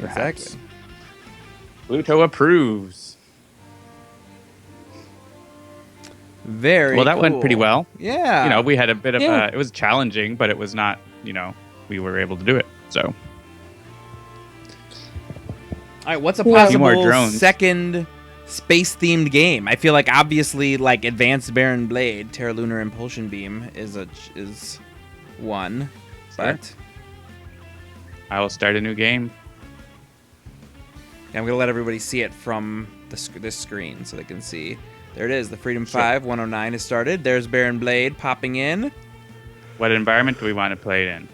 Perhaps. Exactly. Pluto approves. Very Well, that cool. went pretty well. Yeah. We had a bit of Yeah. it was challenging, but it was not, we were able to do it. So, All right, what's a Yeah. Few more possible drones. second space-themed game? I feel like obviously like Advanced Baron Blade, Terra Lunar Impulsion Beam is one, but I will start a new game. I'm gonna let everybody see it from this screen so they can see. There it is. The Freedom Sure. 5 109 has started. There's Baron Blade popping in. What environment do we want to play it in?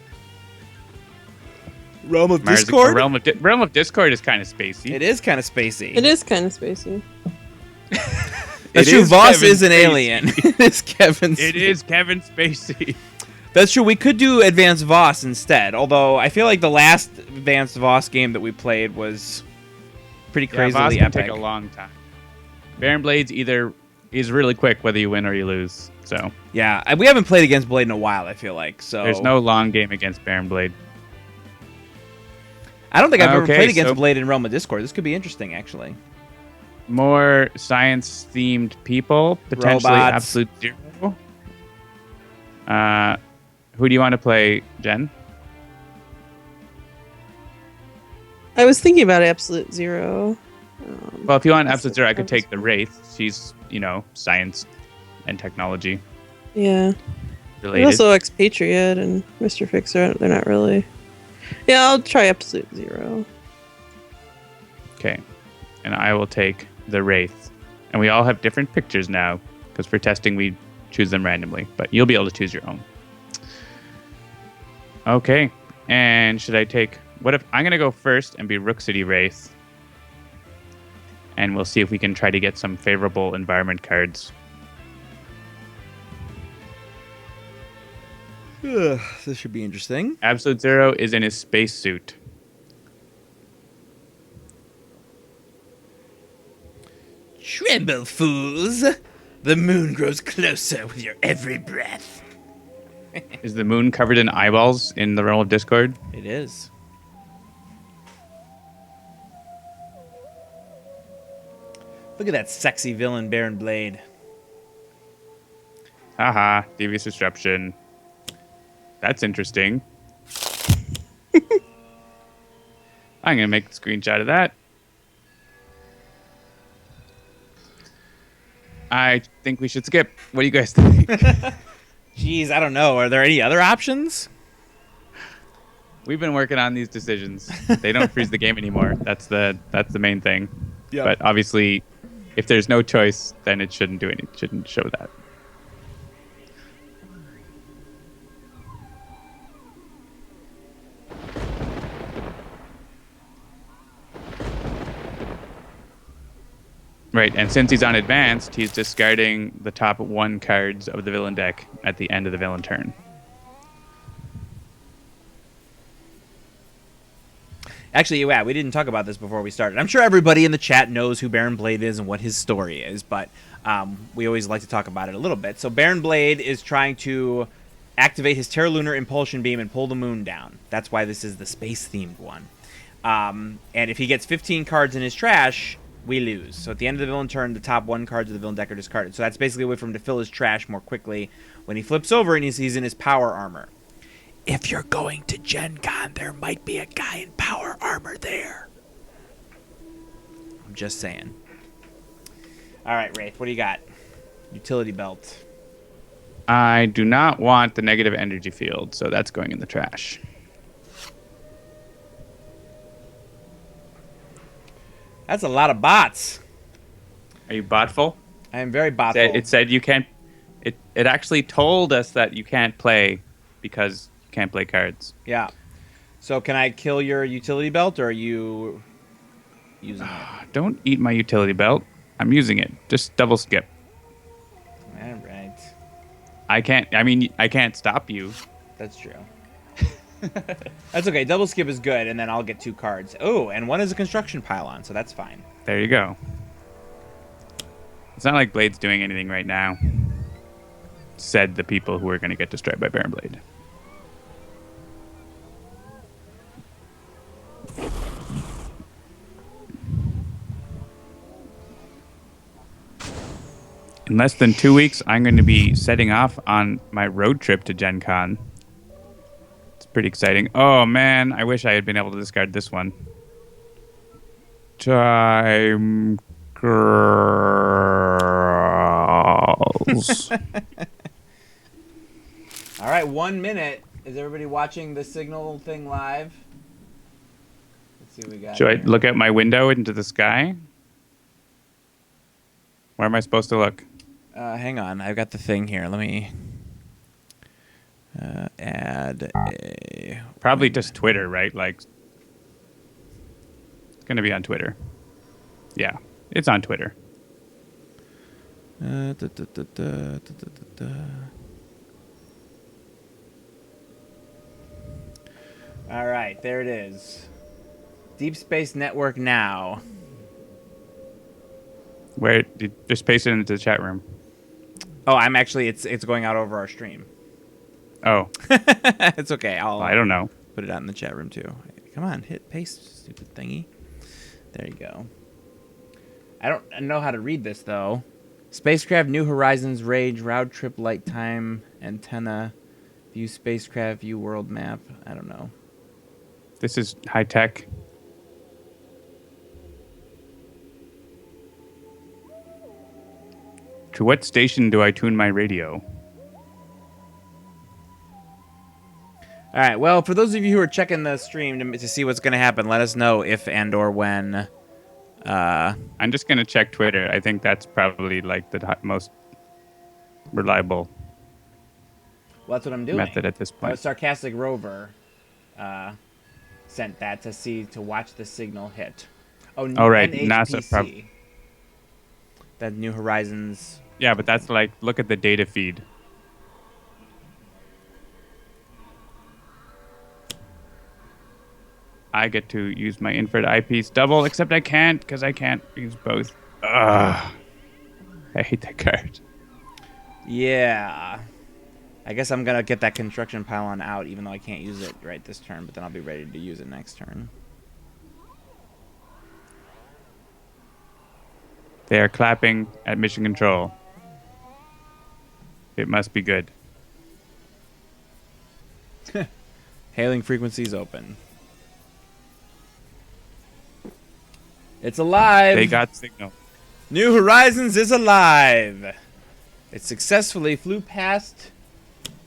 Realm of Mars- Discord. Realm of Discord is kind of spacey. It is kind of spacey. It is kind of spacey. That's It true. is Voss Kevin is an Spacey. alien. It's Kevin. It is Kevin Spacey. That's true. We could do Advanced Voss instead. Although I feel like the last Advanced Voss game that we played was pretty Yeah, Voss crazily can epic. take a long time. Baron Blades is really quick whether you win or you lose. So Yeah, we haven't played against Blade in a while. I feel like so. there's no long game against Baron Blade. I don't think I've ever Okay, played against so- Blade in Realm of Discord. This could be interesting, actually. More science-themed people, potentially Robots. Absolute Zero. Who do you want to play, Jen? I was thinking about Absolute Zero. Well, if you want That's Absolute the Zero, I could premise. take the Wraith. She's, science and technology Yeah. related. And also Expatriate and Mr. Fixer. They're not really. Yeah, I'll try Absolute Zero. Okay. And I will take the Wraith. And we all have different pictures now, because for testing we choose them randomly. But you'll be able to choose your own. Okay. And should I take... What if... I'm going to go first and be Rook City Wraith. And we'll see if we can try to get some favorable environment cards. This should be interesting. Absolute Zero is in his spacesuit. Tremble, fools! The moon grows closer with your every breath. Is the moon covered in eyeballs in the realm of Discord? It is. Look at that sexy villain, Baron Blade. Haha, devious disruption. That's interesting. I'm going to make a screenshot of that. I think we should skip. What do you guys think? Jeez, I don't know. Are there any other options? We've been working on these decisions. They don't freeze the game anymore. That's the main thing. Yeah. But obviously, if there's no choice, then it shouldn't do anything. It shouldn't show that. Right, and since he's on advanced, he's discarding the top 1 cards of the villain deck at the end of the villain turn. Actually, yeah, we didn't talk about this before we started. I'm sure everybody in the chat knows who Baron Blade is and what his story is, but we always like to talk about it a little bit. So Baron Blade is trying to activate his Terra Lunar Impulsion Beam and pull the moon down. That's why this is the space-themed one. And if he gets 15 cards in his trash, we lose. So at the end of the villain turn, the top 1 cards of the villain deck are discarded. So that's basically a way for him to fill his trash more quickly when he flips over and he's in his power armor. If you're going to Gen Con, there might be a guy in power armor there. I'm just saying. All right, Wraith, what do you got? Utility belt. I do not want the negative energy field, so that's going in the trash. That's a lot of bots. Are you botful? I am very botful. It said you can't... It actually told us that you can't play because you can't play cards. Yeah. So can I kill your utility belt, or are you using it? Don't eat my utility belt. I'm using it. Just double skip. All right. I can't stop you. That's true. That's okay. Double skip is good, and then I'll get 2 cards. Oh, and 1 is a construction pylon, so that's fine. There you go. It's not like Blade's doing anything right now. Said the people who are going to get destroyed by Baron Blade. In less than 2 weeks, I'm going to be setting off on my road trip to Gen Con. It's pretty exciting. Oh, man. I wish I had been able to discard this one. Time girls. All right, 1 minute. Is everybody watching the signal thing live? Let's see what we got. Should I here. look out my window into the sky? Where am I supposed to look? Hang on, I've got the thing here. Let me add a. Probably just Twitter, right? Like, it's going to be on Twitter. Yeah, it's on Twitter. All right, there it is. Deep Space Network now. Where? Just paste it into the chat room. Oh, I'm actually it's going out over our stream. Oh, It's okay. I don't know. Put it out in the chat room too. Come on, hit paste, stupid thingy. There you go. I don't know how to read this though. Spacecraft New Horizons range round trip light time antenna view spacecraft view world map. I don't know. This is high tech. To what station do I tune my radio? All right. Well, for those of you who are checking the stream to see what's going to happen, let us know if and or when. I'm just going to check Twitter. I think that's probably like the most reliable Well, that's what I'm doing. method at this point. Sarcastic Rover sent that to watch the signal hit. Oh, right. NHPC. NASA That New Horizons. Yeah, but that's like, look at the data feed. I get to use my infrared eyepiece double, except I can't because I can't use both. Ugh. I hate that card. Yeah. I guess I'm going to get that construction pylon out, even though I can't use it right this turn, but then I'll be ready to use it next turn. They are clapping at mission control. It must be good. Hailing frequencies open. It's alive. They got signal. New Horizons is alive. It successfully flew past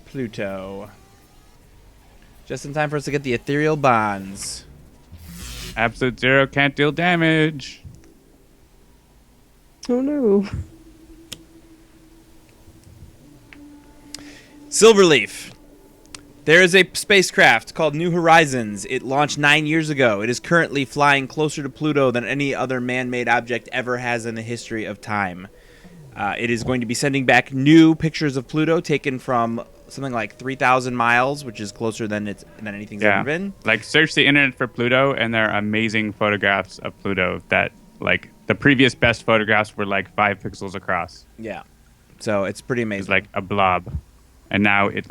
Pluto. Just in time for us to get the ethereal bonds. Absolute zero can't deal damage. Oh no. Silverleaf. There is a spacecraft called New Horizons. It launched 9 years ago. It is currently flying closer to Pluto than any other man-made object ever has in the history of time. It is going to be sending back new pictures of Pluto taken from something like 3,000 miles, which is closer than anything's ever been. Like, search the internet for Pluto, and there are amazing photographs of Pluto that, like, the previous best photographs were like 5 pixels across. Yeah. So it's pretty amazing. It's like a blob. And now it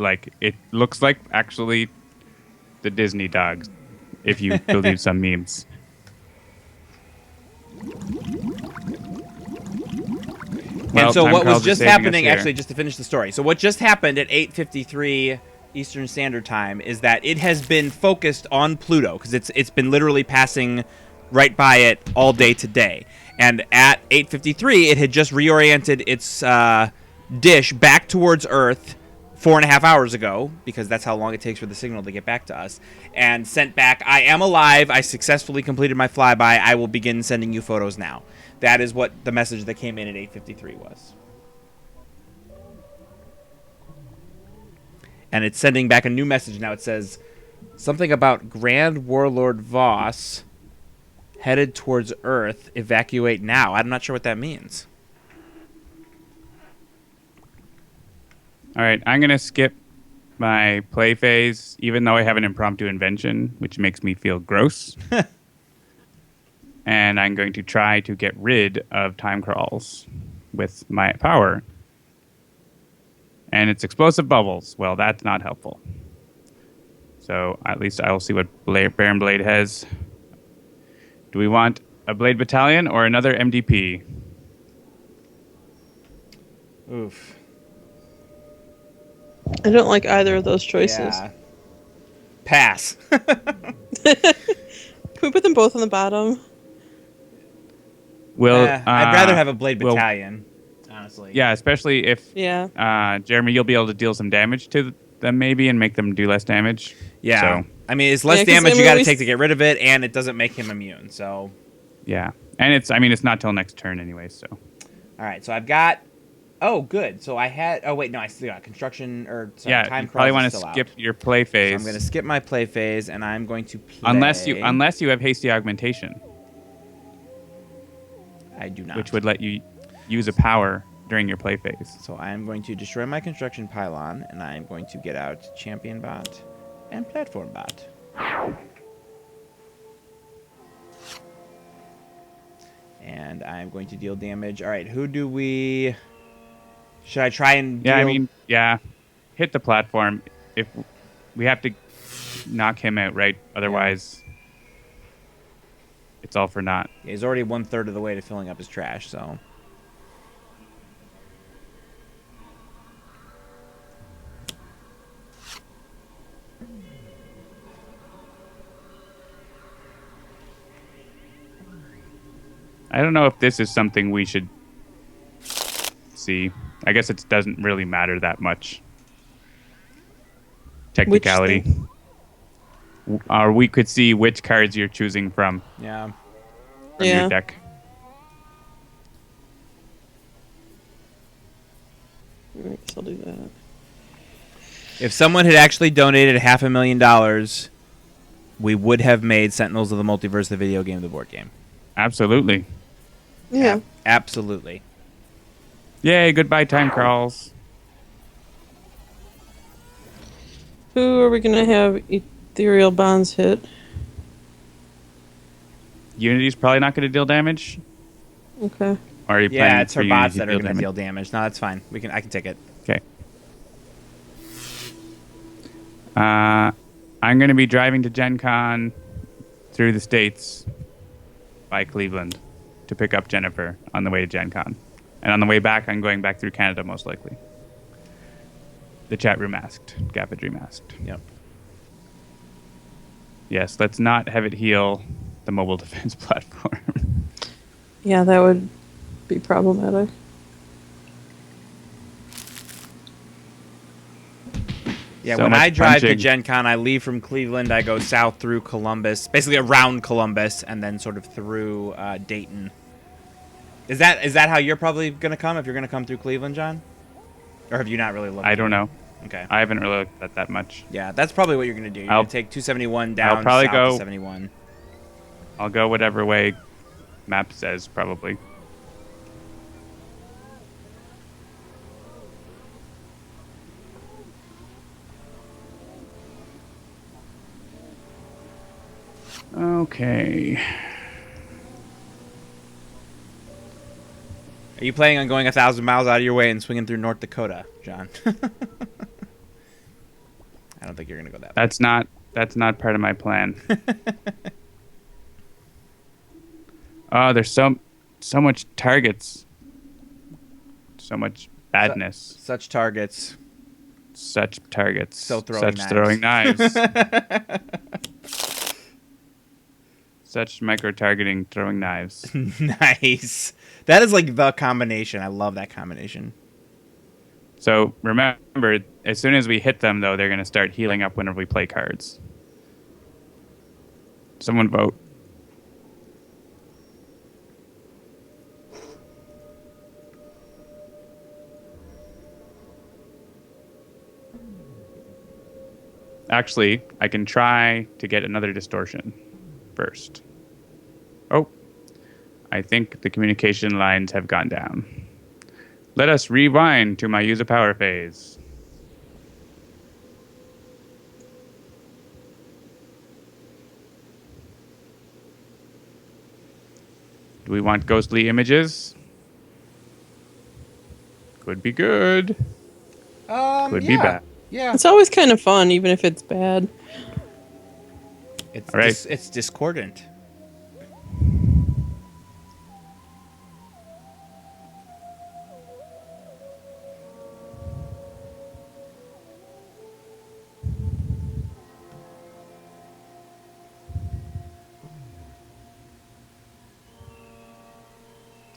looks like actually the Disney dogs, if you believe some memes. And so what was just happening, here. actually, just to finish the story. So what just happened at 8:53 Eastern Standard Time is that it has been focused on Pluto because it's been literally passing right by it all day today. And at 8:53, it had just reoriented its dish back towards Earth 4.5 hours ago, because that's how long it takes for the signal to get back to us, and sent back, I am alive, I successfully completed my flyby, I will begin sending you photos now. That is what the message that came in at 8:53 was. And it's sending back a new message now. It says something about Grand Warlord Voss headed towards Earth, evacuate now. I'm not sure what that means. All right, I'm going to skip my play phase, even though I have an impromptu invention, which makes me feel gross. And I'm going to try to get rid of time crawls with my power. And it's explosive bubbles. Well, that's not helpful. So at least I will see what Baron Blade has. Do we want a Blade Battalion or another MDP? Oof. I don't like either of those choices. Yeah. Pass. Can we put them both on the bottom? I'd rather have a blade well, battalion, honestly. yeah, especially if Yeah. Jeremy, you'll be able to deal some damage to them maybe and make them do less damage. Yeah. So, I mean, it's less Yeah, 'cause, damage I you mean, got to we take to get rid of it, and it doesn't make him immune. So, yeah. And it's not till next turn anyway, so. all right. So I've got. Oh, good. So I had. Oh wait, no, I still got construction or sorry, Yeah, time you probably want want to skip your play phase. So I'm going to skip my play phase, and I'm going to play. Unless you have hasty augmentation, I do not. which would let you use a power during your play phase. So I'm going to destroy my construction pylon, and I'm going to get out champion bot and platform bot. And I'm going to deal damage. All right, who do we... Should I try and deal... Hit the platform. If we have to knock him out, right? Otherwise, it's all for naught. He's already 1/3 of the way to filling up his trash, so... I don't know if this is something we should see. I guess it doesn't really matter that much. Technicality. Or we could see which cards you're choosing from Yeah. your deck. I guess I'll do that. If someone had actually donated $500,000, we would have made Sentinels of the Multiverse the video game, the board game. Absolutely. Yeah. Absolutely. Yay, goodbye time crawls. Who are we going to have ethereal bonds hit? Unity's probably not going to deal damage. Okay. Or are you Yeah, planning it's for her bots Unity that are to going to deal damage. No, that's fine. I can take it. Okay. I'm going to be driving to Gen Con through the States by Cleveland to pick up Jennifer on the way to Gen Con. And on the way back, I'm going back through Canada, most likely. The chat room asked. Gaffadream asked. Yep. Yes, let's not have it heal the mobile defense platform. Yeah, that would be problematic. Yeah, So when much I drive to punching. Gen Con, I leave from Cleveland, I go south through Columbus, basically around Columbus, and then sort of through Dayton. Is that how you're probably going to come, if you're going to come through Cleveland, John? Or have you not really looked? I don't know. Okay. I haven't really looked at that much. Yeah, that's probably what you're going to do. You're going to take 271 down I'll probably south go- to 71. I'll go whatever way map says, probably. Okay. Are you planning on going 1,000 miles out of your way and swinging through North Dakota, John? I don't think you're going to go that way. That's not part of my plan. Oh, there's so much targets. So much badness. Such targets. Such targets. So throwing Such knives. throwing knives. Such micro-targeting throwing knives. Nice. That is like the combination. I love that combination. So remember, as soon as we hit them, though, they're going to start healing up whenever we play cards. Someone vote. Actually, I can try to get another distortion first. Oh, I think the communication lines have gone down. Let us rewind to my use a power phase. Do we want ghostly images? Could be good. Could be bad. Yeah. It's always kind of fun, even if it's bad. It's All right. it's discordant.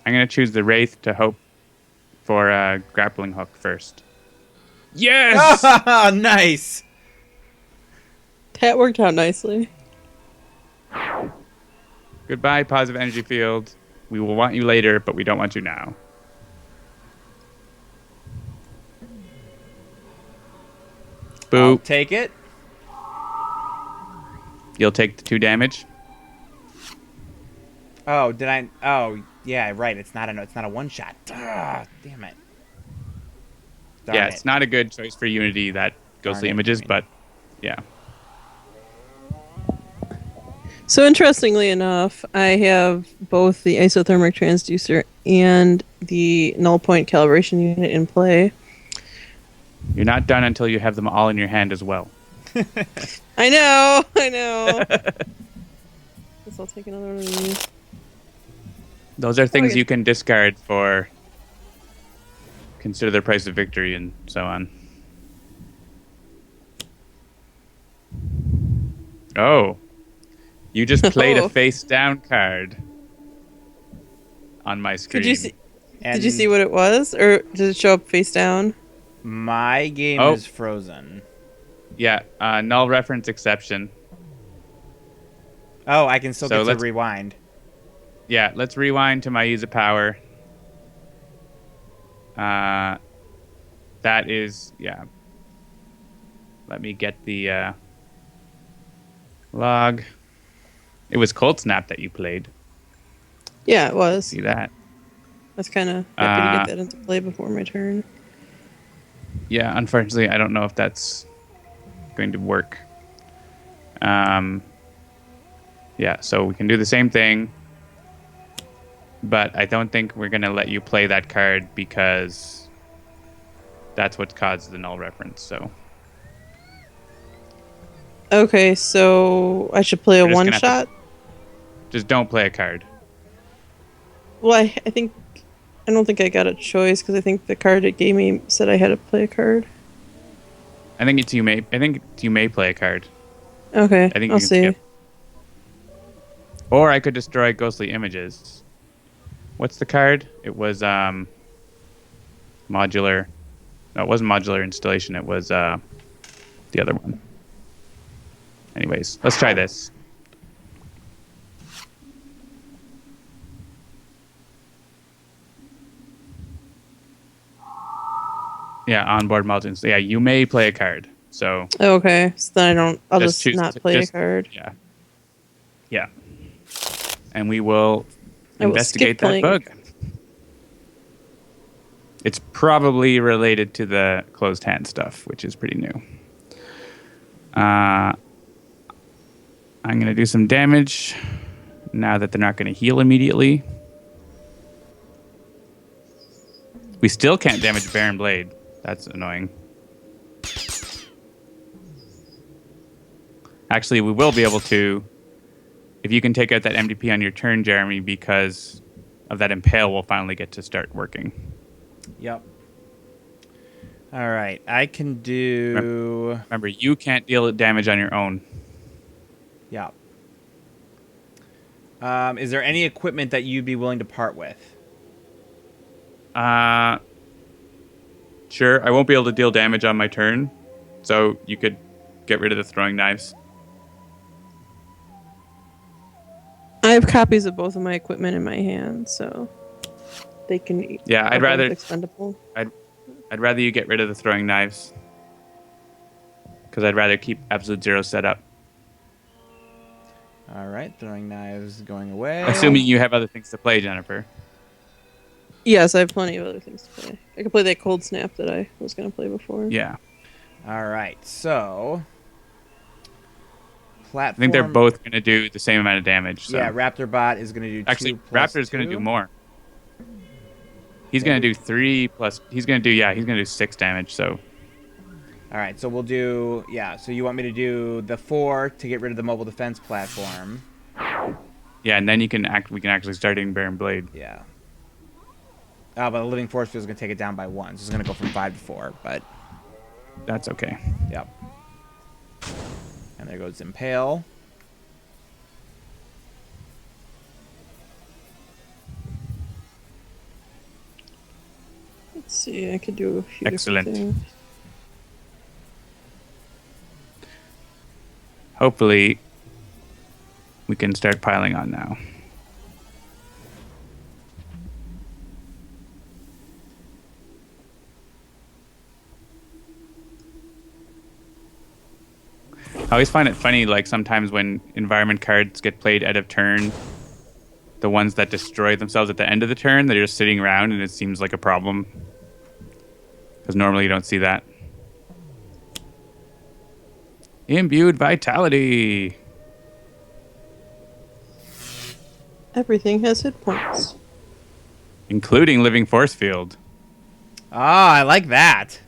I'm gonna choose the Wraith to hope for a grappling hook first. Yes. Nice. That worked out nicely. Goodbye, positive energy field. We will want you later, but we don't want you now. I'll Boo. take it. You'll take the 2 damage. Oh, did I? Oh, yeah, right. It's not a one shot. Damn it. Darn Yeah, it. it's not a good choice for Unity, that ghostly Darn it, images, Marine. but yeah. So interestingly enough, I have both the isothermic transducer and the null point calibration unit in play. You're not done until you have them all in your hand as well. I know, I know. Guess I'll take another one of these. Those are things yeah. you can discard for consider the price of victory and so on. Oh. You just played a Oh. face down card on my screen. Could you see? And Did you see what it was, or did it show up face down? my game Oh. is frozen. Yeah, null reference exception. Oh, I can still So get to let's- rewind. Yeah, let's rewind to my use of power. That is, yeah. Let me get the log. It was Cold Snap that you played. Yeah, it was. See that? I was kind of happy to Uh, get that into play before my turn. Yeah, unfortunately, I don't know if that's going to work. Yeah, so we can do the same thing, but I don't think we're going to let you play that card because that's what caused the null reference. So Okay, so I should play a We're just one gonna have to- shot. just don't play a card. Well, I think I don't think I got a choice because I think the card it gave me said I had to play a card. I think you may play a card. Okay, I think I'll you can see. skip. Or I could destroy ghostly images. What's the card? It was modular. No, it wasn't modular installation. It was the other one. Anyways, let's try this. Yeah, onboard modules. Yeah, you may play a card. So Okay, so then I don't. I'll Just just, choose not to- play just- a card. yeah, yeah, and we will I will investigate skip that playing. bug. It's probably related to the closed hand stuff, which is pretty new. I'm going to do some damage now that they're not going to heal immediately. We still can't damage Baron Blade. That's annoying. Actually, we will be able to if you can take out that MDP on your turn, Jeremy, because of that impale, we'll finally get to start working. Yep. All right, I can do. Remember, you can't deal damage on your own. Yeah. Is there any equipment that you'd be willing to part with? Sure, I won't be able to deal damage on my turn, so you could get rid of the throwing knives. I have copies of both of my equipment in my hand, so they can. Yeah, are I'd both rather expendable. I'd rather you get rid of the throwing knives because I'd rather keep absolute zero set up. All right, throwing knives going away. Assuming you have other things to play, Jennifer. Yes, I have plenty of other things to play. I could play that cold snap that I was going to play before. Yeah, All right, so I platform. think they're both going to do the same amount of damage. So. Yeah, Raptor Bot is going to do. Actually, 2 plus Raptor's going to 2. do more. He's going to do 3 plus. He's going to do 6 damage. So All right, so we'll do. Yeah, so you want me to do the 4 to get rid of the mobile defense platform? yeah, and then we can actually start doing Baron Blade. Yeah. Oh, but the living force field is going to take it down by 1, so it's going to go from 5 to 4. But That's okay. yep. And there goes Impale. Let's see, I could do a few Excellent. different things. Hopefully, we can start piling on now. I always find it funny, like sometimes when environment cards get played out of turn, the ones that destroy themselves at the end of the turn, they're just sitting around and it seems like a problem. Because normally you don't see that. Imbued vitality. Everything has hit points. Including living force field. Ah, I like that.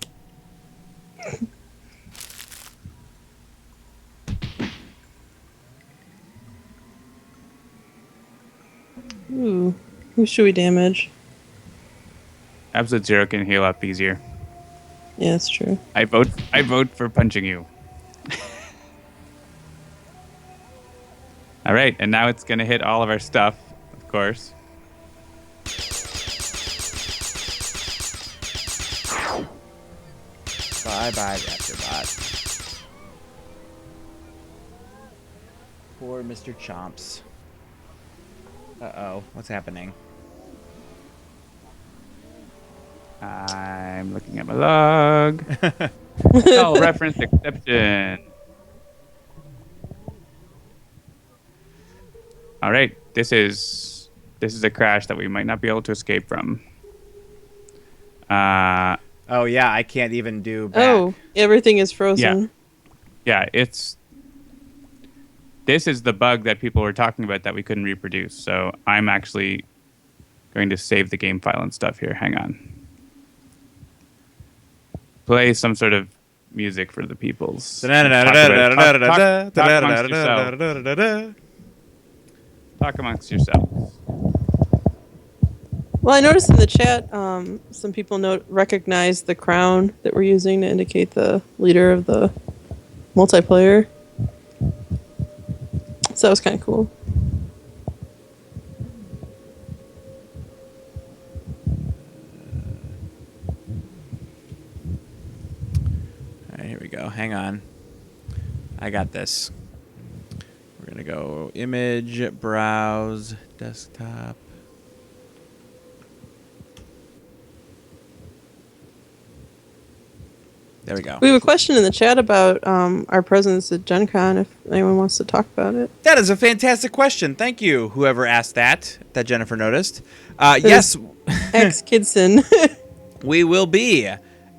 Ooh, who should we damage? Absolute Zero can heal up easier. Yeah, that's true. I vote for punching you. All right, and now it's going to hit all of our stuff, of course. Bye-bye, Raptorbot. Poor Mr. Chomps. Uh-oh, what's happening? I'm looking at my log. Null reference exception. All right, this is a crash that we might not be able to escape from. Oh, yeah, I can't even do back. Oh, everything is frozen. Yeah, this is the bug that people were talking about that we couldn't reproduce. So I'm actually going to save the game file and stuff here. Hang on. Play some sort of music for the peoples. Talk amongst yourselves. Talk amongst yourselves. Well, I noticed in the chat, some people recognize the crown that we're using to indicate the leader of the multiplayer. So that was kind of cool. All right, here we go. Hang on. I got this. We're going to go image, browse, desktop. There we go. We have a question in the chat about our presence at Gen Con, if anyone wants to talk about it. That is a fantastic question. Thank you, whoever asked that Jennifer noticed. Yes. Ex-Kidson. We will be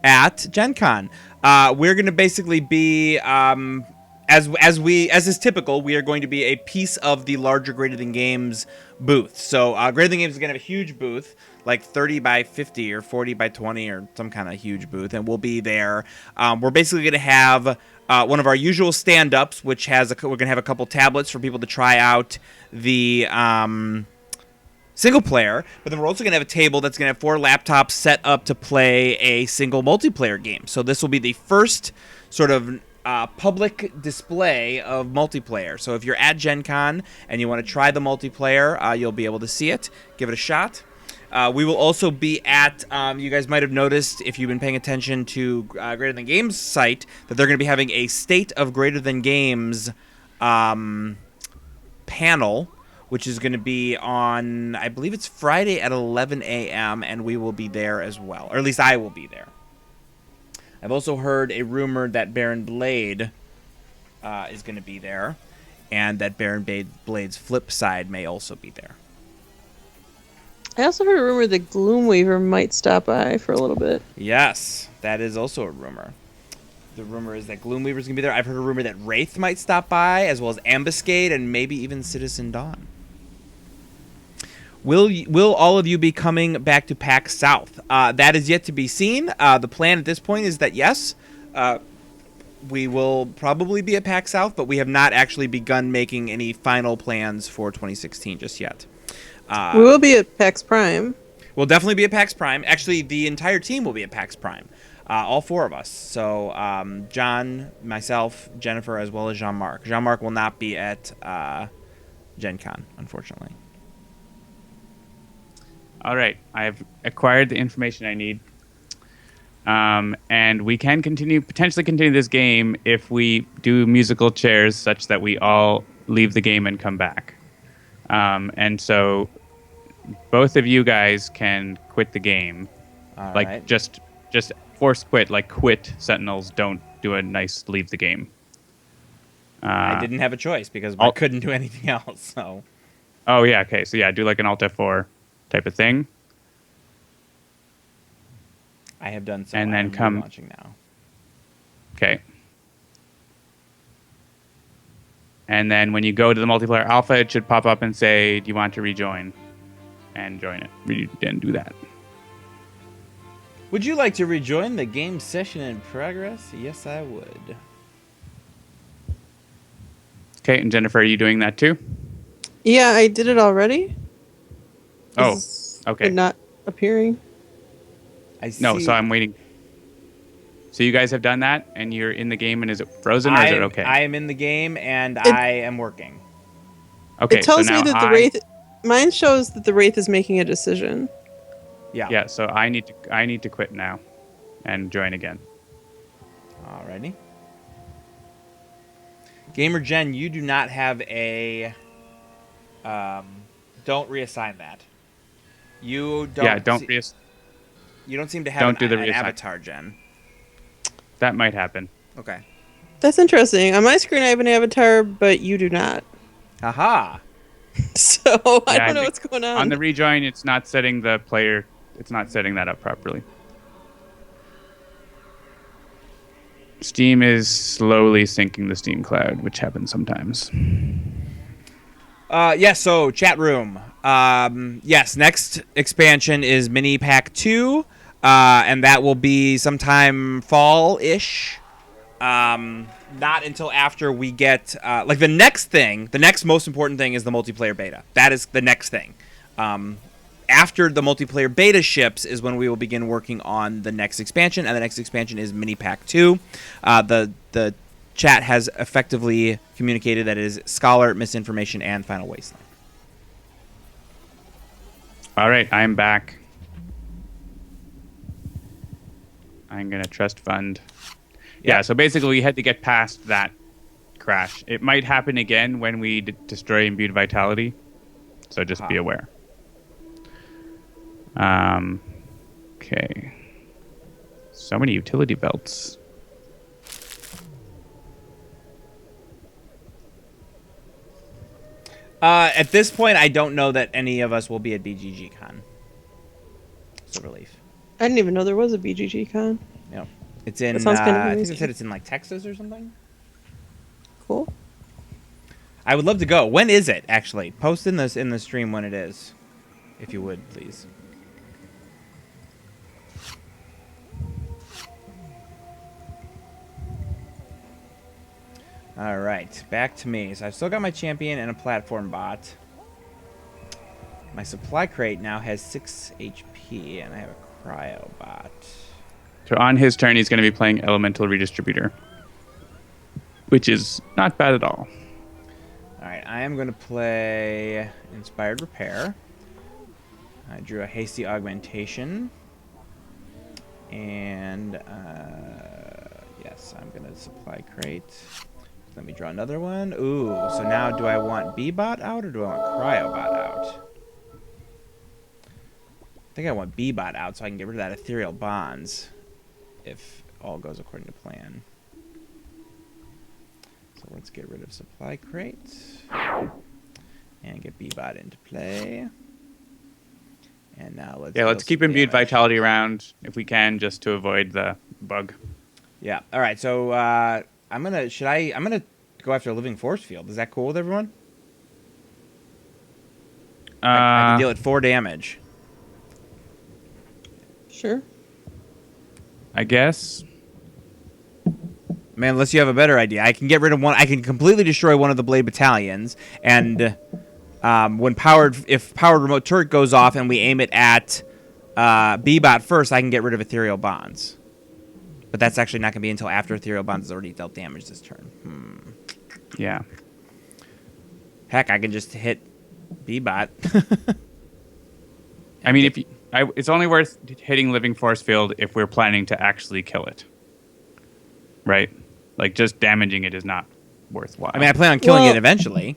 at Gen Con. We're going to basically be, as is typical, we are going to be a piece of the larger Greater Than Games booth. So Greater Than Games is going to have a huge booth, like 30 by 50 or 40 by 20 or some kind of huge booth, and we'll be there. We're basically going to have one of our usual stand-ups, which has we're going to have a couple tablets for people to try out the single player, but then we're also going to have a table that's going to have 4 laptops set up to play a single multiplayer game. So this will be the first sort of public display of multiplayer. So if you're at Gen Con and you want to try the multiplayer, you'll be able to see it. Give it a shot. We will also be at, you guys might have noticed if you've been paying attention to Greater Than Games site, that they're going to be having a State of Greater Than Games panel, which is going to be on, I believe it's Friday at 11 a.m., and we will be there as well. Or at least I will be there. I've also heard a rumor that Baron Blade is going to be there, and that Baron Blade's flip side may also be there. I also heard a rumor that Gloomweaver might stop by for a little bit. Yes, that is also a rumor. The rumor is that Gloomweaver's going to be there. I've heard a rumor that Wraith might stop by, as well as Ambuscade, and maybe even Citizen Dawn. Will all of you be coming back to PAX South? That is yet to be seen. The plan at this point is that, yes, we will probably be at PAX South, but we have not actually begun making any final plans for 2016 just yet. We will be at PAX Prime. We'll definitely be at PAX Prime. Actually, the entire team will be at PAX Prime. All 4 of us. So John, myself, Jennifer, as well as Jean-Marc. Jean-Marc will not be at Gen Con, unfortunately. All right, I have acquired the information I need And we can potentially continue this game if we do musical chairs such that we all leave the game and come back. And so both of you guys can quit the game. All Like right. just force quit, like quit Sentinels. Don't do a nice leave the game. I didn't have a choice because I Alt- couldn't do anything else. So Oh yeah, okay. So yeah, do like an Alt F4 type of thing. I have done so. And I then am come- relaunching now. Okay. And then when you go to the multiplayer alpha, it should pop up and say, "Do you want to rejoin?" And join it. You didn't do that. Would you like to rejoin the game session in progress? Yes, I would. Okay, and Jennifer, are you doing that too? Yeah, I did it already. Oh, Is okay. it not appearing? I see. No, so I'm waiting. So you guys have done that, and you're in the game, and is it frozen or is it okay? I am in the game and I am working. Okay, It tells so me now that the Wraith. Mine shows that the Wraith is making a decision. Yeah. Yeah, so I need to quit now, and join again. Alrighty. Gamer Jen, you do not have a. Don't reassign that. You don't. Yeah, don't. You don't seem to have don't do the an reassign. avatar, Jen. That might happen. Okay. That's interesting. On my screen, I have an avatar, but you do not. Haha. So I Yeah, don't know think what's going on. On the rejoin, it's not setting the player. It's not setting that up properly. Steam is slowly syncing the Steam cloud, which happens sometimes. Yes, so chat room. Yes, next expansion is Mini Pack 2, and that will be sometime fall-ish. Not until after we get, like the next most important thing is the multiplayer beta. That is the next thing. After the multiplayer beta ships is when we will begin working on the next expansion, and the next expansion is Mini Pack 2. The chat has effectively communicated that it is Scholar, Misinformation, and Final Wasteland. All right, I'm back. I'm gonna trust fund. Yeah, so basically we had to get past that crash. It might happen again when we destroy imbued vitality, so just be aware. Okay. So many utility belts. At this point, I don't know that any of us will be at BGG Con. It's a relief. I didn't even know there was a BGG con. No, it's in. That sounds kind of I think amazing. it said it's in like Texas or something. Cool. I would love to go. When is it? Actually, post in the stream when it is, if you would, please. All right, back to me. So I've still got my champion and a platform bot. My supply crate now has 6 HP, and I have a cryo bot. So on his turn, he's going to be playing Elemental Redistributor, which is not bad at all. All right, I am going to play Inspired Repair. I drew a Hasty Augmentation. And, yes, I'm going to supply crate. Let me draw another one. Ooh, so now do I want B-Bot out or do I want Cryobot out? I think I want B-Bot out so I can get rid of that Ethereal Bonds if all goes according to plan. So let's get rid of Supply Crate and get B-Bot into play. And now let's let's keep imbued vitality around if we can, just to avoid the bug. Yeah. All right. So I'm gonna go after a Living Force Field. Is that cool with everyone? I can deal it 4 damage. Sure. I guess. Man, unless you have a better idea, I can get rid of one. I can completely destroy one of the Blade Battalions, and if powered remote turret goes off and we aim it at B-Bot first, I can get rid of Ethereal Bonds. But that's actually not going to be until after Ethereal Bonds has already dealt damage this turn. Yeah. Heck, I can just hit B-Bot. I mean, It's only worth hitting living force field if we're planning to actually kill it, right? Like just damaging it is not worthwhile. I mean, I plan on killing it eventually.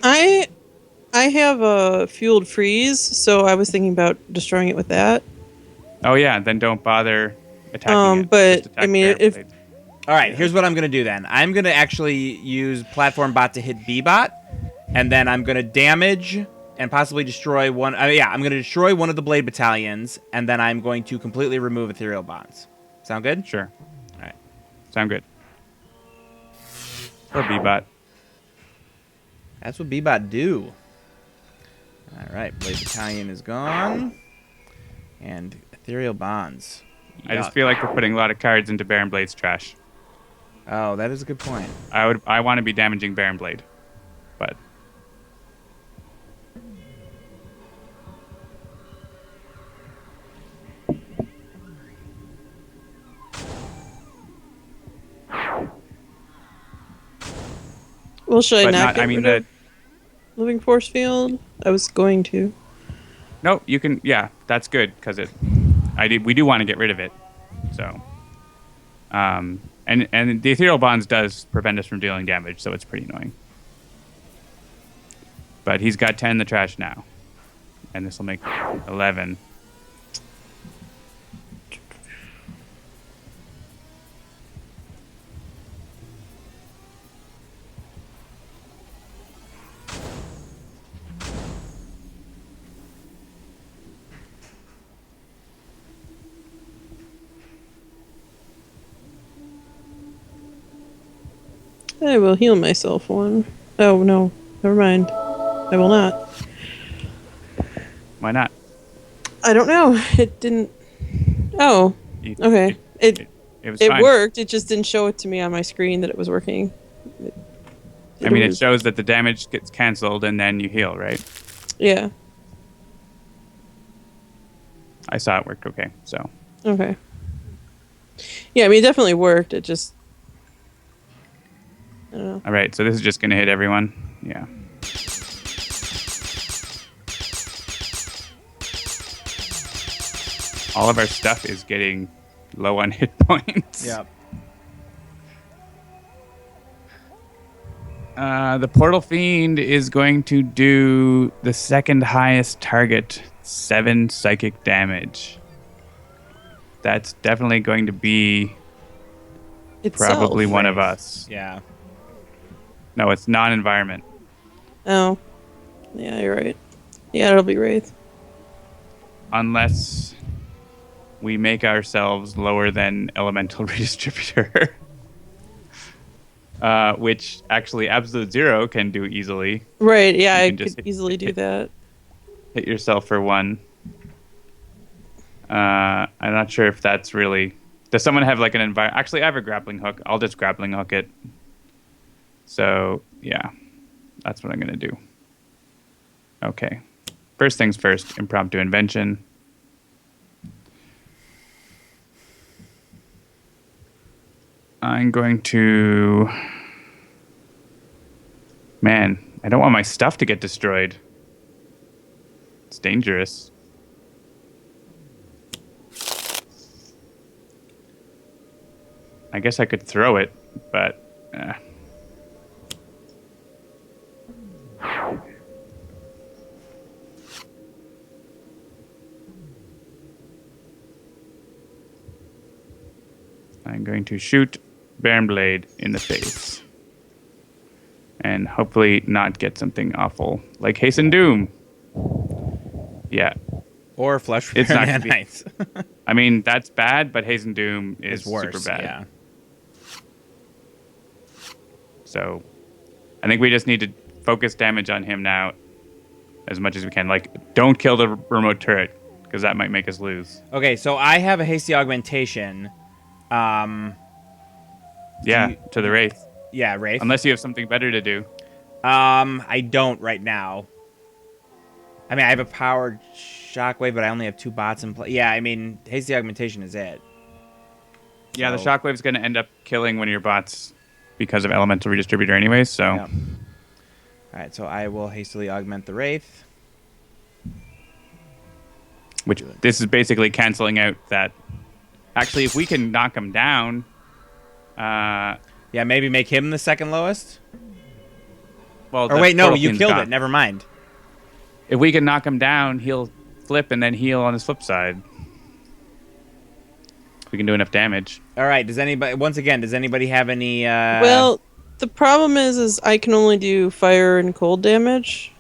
I I have a fueled freeze, so I was thinking about destroying it with that. Oh yeah, then don't bother attacking it. But Just attack I mean, Bear if Blade. All right, here's what I'm gonna do then. I'm gonna actually use platform bot to hit B bot, and then I'm gonna damage and possibly destroy one. I'm gonna destroy one of the blade battalions, and then I'm going to completely remove ethereal bonds. Sound good? Sure. All right. Sound good. Or B-Bot. That's what B bot do. All right, blade battalion is gone, and ethereal bonds. I just Yuck. feel like we're putting a lot of cards into Baron Blade's trash. Oh, that is a good point. I want to be damaging Baron Blade, but well, should I but not not. get I mean rid of the living force field? I was going to. no. You can. Yeah, that's good because it. We do want to get rid of it. So, and the ethereal bonds does prevent us from dealing damage, so it's pretty annoying. But he's got 10 in the trash now, and this will make 11. I will heal myself one. Oh no, never mind. I will not. Why not? I don't know. It didn't. Oh, You- okay. It was It fine. worked. It just didn't show it to me on my screen that it was working. I mean, it was- shows that the damage gets canceled and then you heal, right? Yeah. I saw it worked okay, so. Okay. Yeah, I mean, it definitely worked. It just. I don't know. All right, so this is just going to hit everyone. Yeah. All of our stuff is getting low on hit points. Yep. The Portal Fiend is going to do the second highest target, 7 psychic damage. That's definitely going to be Itself. probably one of us. Yeah. No, it's non-environment. Oh. Yeah, you're right. Yeah, it'll be Wraith. Unless we make ourselves lower than Elemental Redistributor. Which actually Absolute Zero can do easily. Right, yeah, You I can just could easily do that. Hit yourself for 1. I'm not sure if that's really... Does someone have like an environment? Actually, I have a grappling hook. I'll just grappling hook it. So, yeah. That's what I'm going to do. Okay. First things first, impromptu invention. I'm going to... Man, I don't want my stuff to get destroyed. It's dangerous. I guess I could throw it, but... I'm going to shoot Baron Blade in the face. And hopefully not get something awful. Like Hasten Doom. Yeah. Or flesh It's repair not gonna be- nanites. I mean, that's bad, but Hasten Doom is It's worse. super bad. Yeah. So I think we just need to focus damage on him now as much as we can. Like, don't kill the remote turret, because that might make us lose. Okay, so I have a hasty augmentation. Yeah, you- to the Wraith. Yeah, Wraith. Unless you have something better to do. I don't right now. I mean, I have a powered shockwave, but I only have 2 bots in play. Yeah, I mean, hasty augmentation is it. Yeah, the So- Shockwave's going to end up killing one of your bots because of Elemental Redistributor anyways, so... Yeah. All right, so I will hastily augment the Wraith. Which this is basically canceling out that. Actually, if we can knock him down, Yeah, maybe make him the second lowest. well, Or the wait, no, portal you queen's killed gone. it. Never mind. If we can knock him down, he'll flip and then heal on his flip side. If we can do enough damage. All right. Does anybody have any? Well, the problem is I can only do fire and cold damage,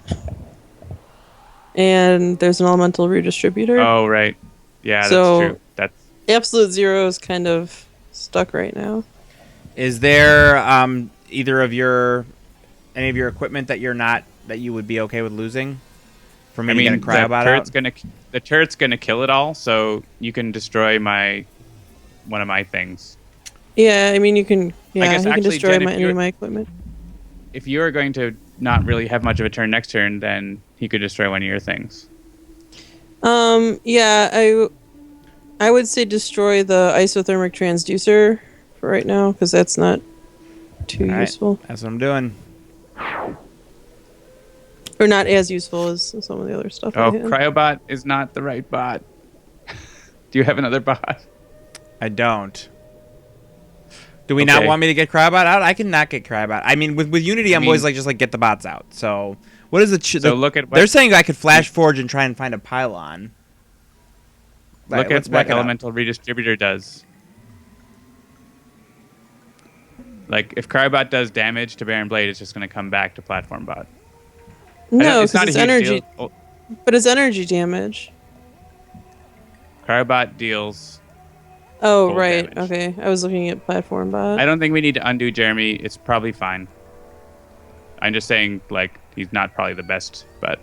and there's an elemental redistributor. Oh, right. Yeah, that's So- true. That's Absolute Zero is kind of stuck right now. Is there either of any of your equipment that you would be okay with losing? For me I to mean, get a Cryobot out? the turret's gonna kill it all, so you can destroy one of my things. Yeah, I mean you can. Yeah, guess you can actually, destroy Jen, if any you're- of my equipment. If you are going to not really have much of a turn next turn, then he could destroy one of your things. Yeah, I would say destroy the isothermic transducer for right now because that's not too All right. useful, That's what I'm doing. or not as useful as some of the other stuff. Oh, I had. Cryobot is not the right bot. Do you have another bot? I don't. Do we not Okay. want me to get Cryobot out? I can not get Cryobot. I mean, with Unity, I'm mean- always like just like get the bots out. So what is the? So look at what, They're saying I could Flash Forge and try and find a pylon. Right, look at let's back what it up. Elemental Redistributor does. Like, if Cryobot does damage to Baron Blade, it's just going to come back to Platform Bot. No, it's because not a it's huge energy, deal. Oh, but it's energy damage. Cryobot deals. Oh, Cold right. damage. Okay, I was looking at platform bot. I don't think we need to undo Jeremy. It's probably fine. I'm just saying, like, he's not probably the best, but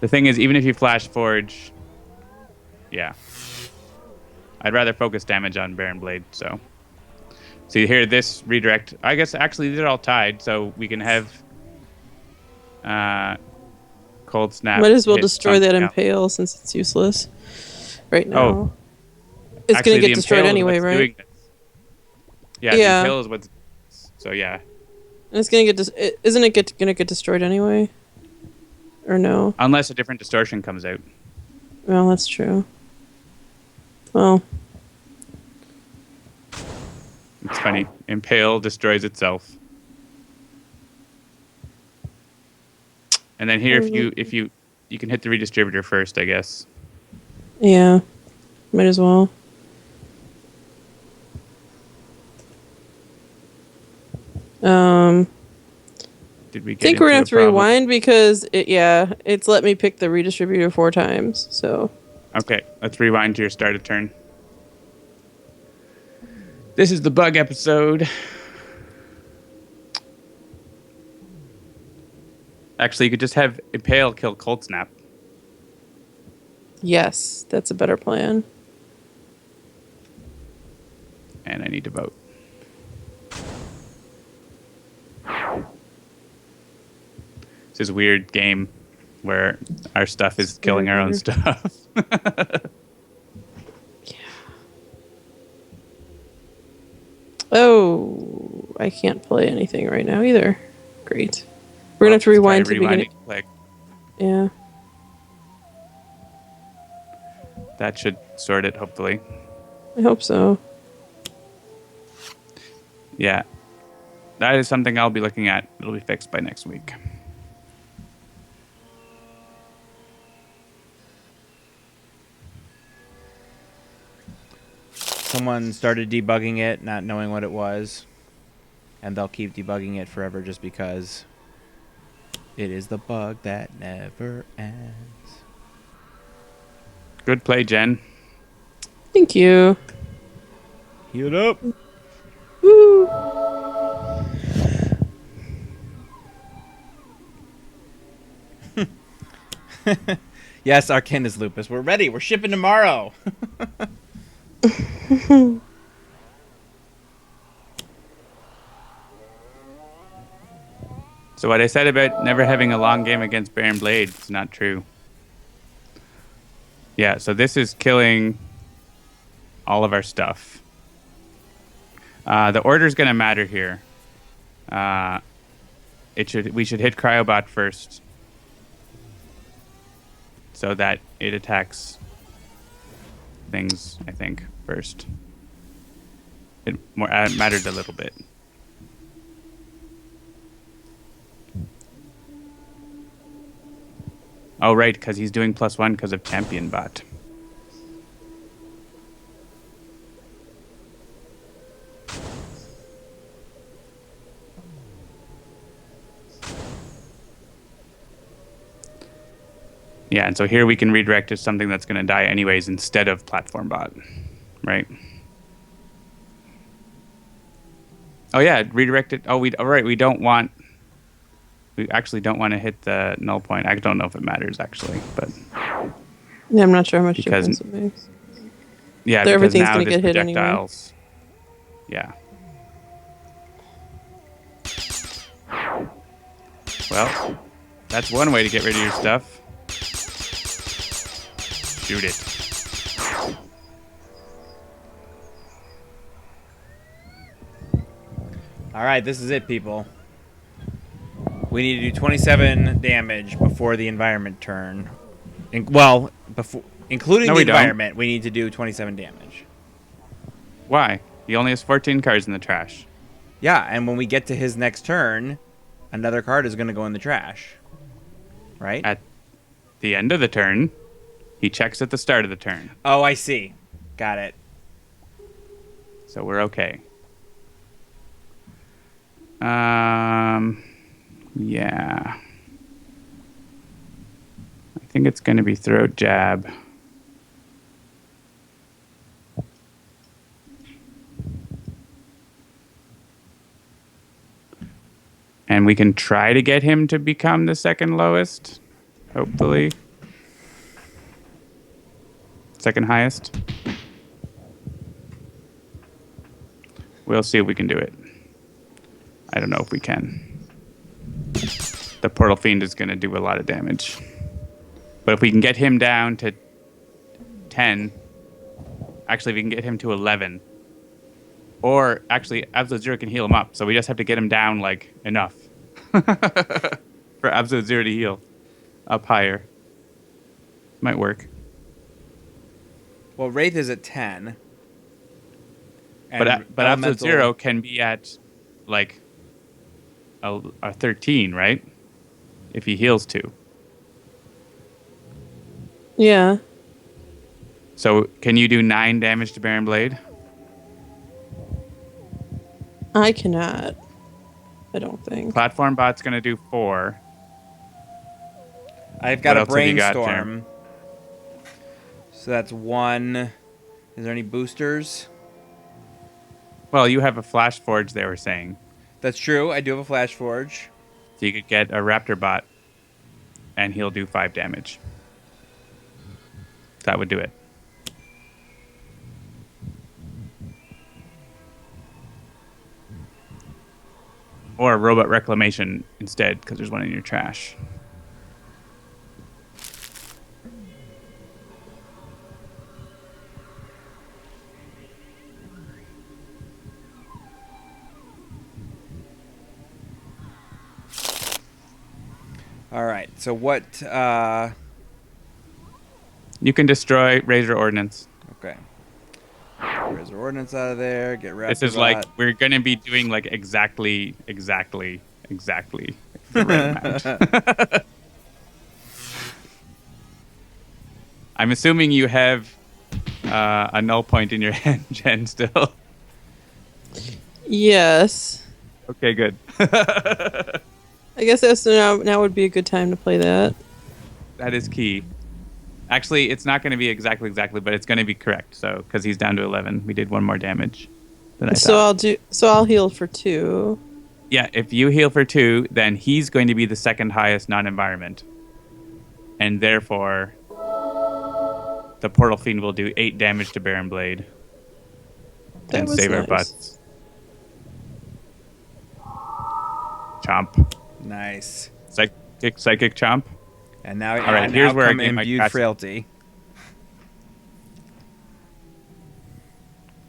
the thing is, even if you Flash Forge, yeah, I'd rather focus damage on Baron Blade. So, see here, this redirect. I guess actually they're all tied, so we can have Cold Snap. Might as well hit destroy that something else. impale since it's useless right now. Oh. It's Actually, gonna the get destroyed Impale is anyway, what's right? doing this. Yeah, Yeah. the Impale is what's. So yeah, And it's gonna get. Isn't it gonna get destroyed anyway? Or no? unless a different distortion comes out. Well, that's true. Well, It's funny. Impale destroys itself. And then here, if you can hit the redistributor first, I guess. yeah. Might as well. Did we get I think we're gonna have to into a problem? rewind because it's let me pick the redistributor 4 times. So Okay, let's rewind to your start of turn. This is the bug episode. Actually, you could just have Impale kill Cold Snap. yes, that's a better plan. And I need to vote. This is a weird game where our stuff is killing our own weird. stuff. Oh, I can't play anything right now either. Great. We're gonna have to rewind to the beginning. Click. Yeah. That should sort it, hopefully. I hope so. Yeah. That is something I'll be looking at. It'll be fixed by next week. Someone started debugging it, not knowing what it was, and they'll keep debugging it forever just because it is the bug that never ends. Good play, Jen. Thank you. Heal it up. Woo. Yes, Arcane is lupus. We're ready. We're shipping tomorrow. So what I said about never having a long game against Baron Blade is not true. Yeah, so this is killing all of our stuff. The order is going to matter here. We should hit Cryobot first. so that it attacks things, I think, first. It mattered a little bit. Oh, right, because he's doing +1 because of Champion Bot. Yeah, and so here we can redirect to something that's going to die anyways instead of Platform Bot, right? Oh yeah, redirect it. Oh, we don't want. We actually don't want to hit the null point. I don't know if it matters actually, but Yeah, I'm not sure how much because difference it makes. yeah, So because everything's now gonna this get hit anyway. projectiles. Yeah. Well, that's one way to get rid of your stuff. Shoot it. All right, this is it, people. We need to do 27 damage before the environment turn. Including No, the we don't. environment, we need to do 27 damage. Why? He only has 14 cards in the trash. Yeah, and when we get to his next turn, another card is going to go in the trash. Right? At the end of the turn, he checks at the start of the turn. Oh, I see. Got it. So we're okay. Yeah. I think it's going to be throat jab. And we can try to get him to become the second lowest, hopefully. Second highest. We'll see if we can do it. I don't know if we can. The Portal Fiend is going to do a lot of damage. But if we can get him down to 10, actually, if we can get him to 11, or actually, Absolute Zero can heal him up, so we just have to get him down, like, enough for Absolute Zero to heal up higher. Might work. Well, Wraith is at 10. But Absolute Zero can be at, like, a 13, right? If he heals 2. Yeah. So can you do 9 damage to Baron Blade? I cannot. I don't think. Platform Bot's going to do 4. I've got What a else have you got, brainstorm. So that's 1. Is there any boosters? Well, you have a Flash Forge, they were saying. That's true. I do have a Flash Forge. So you could get a Raptor Bot, and he'll do 5 damage. That would do it. Or a Robot Reclamation instead, because there's one in your trash. All right. So what? You can destroy Razor Ordnance. Okay. Razor Ordnance out of there. Get Raptor This is Bot. like, we're going to be doing like exactly the right amount. I'm assuming you have a null point in your hand, Jen, still. Yes. Okay, good. I guess that's now would be a good time to play that. That is key. Actually, it's not going to be exactly, but it's going to be correct. So, because he's down to 11, we did 1 more damage than I thought. I'll heal for 2. Yeah, if you heal for 2, then he's going to be the second highest non-environment, and therefore, the Portal Fiend will do 8 damage to Baron Blade That and was save our nice. butts. Chomp, Nice. psychic chomp. And now, All right, here's where I get my imbued cast- frailty.